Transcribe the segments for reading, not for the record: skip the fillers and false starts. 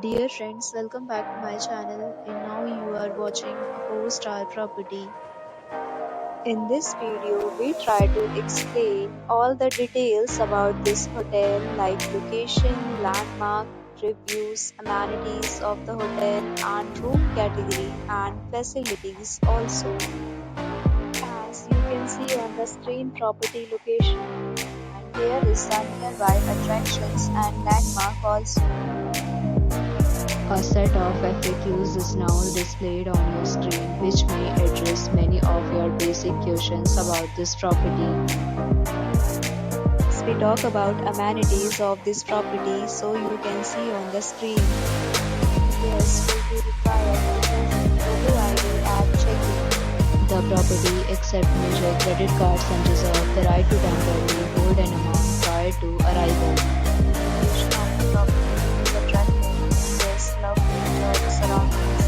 Dear friends, welcome back to my channel, and now you are watching a 4-star property. In this video, we try to explain all the details about this hotel like location, landmark, reviews, amenities of the hotel and room category and facilities also. As you can see on the screen property location, and here is some nearby attractions and landmark also. A set of FAQs is now displayed on your screen, which may address many of your basic questions about this property. We talk about amenities of this property, so you can see on the screen. Guests will be required to present photo ID at check-in. The property accepts major credit cards and reserves the right to temporarily hold an amount prior to arrival. Location of the property is attractive. Guests love to enjoy the surroundings.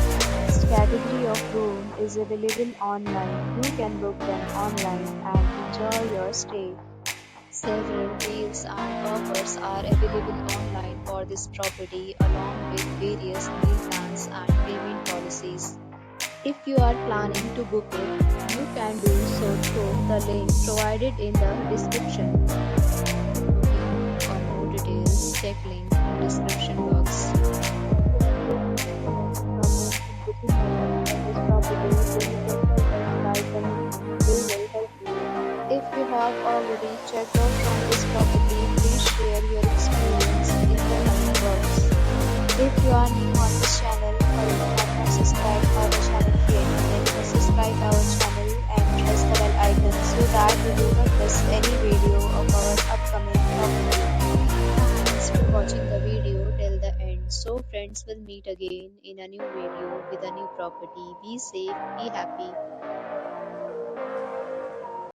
This category of room is available online. You can book them online and enjoy your stay. Several deals and offers are available online for this property along with various meal plans and payment policies. If you are planning to book it, you can do so through the link provided in the description. For more details, check link in description box. If you have already checked out from this property, please share your experience in the comment box. If you are new on this channel or you have not subscribed our channel yet, then subscribe our channel and press the bell icon so that you do not miss any video of our upcoming property. Thanks for watching the video till the end. So friends, will meet again in a new video with a new property. Be safe, be happy.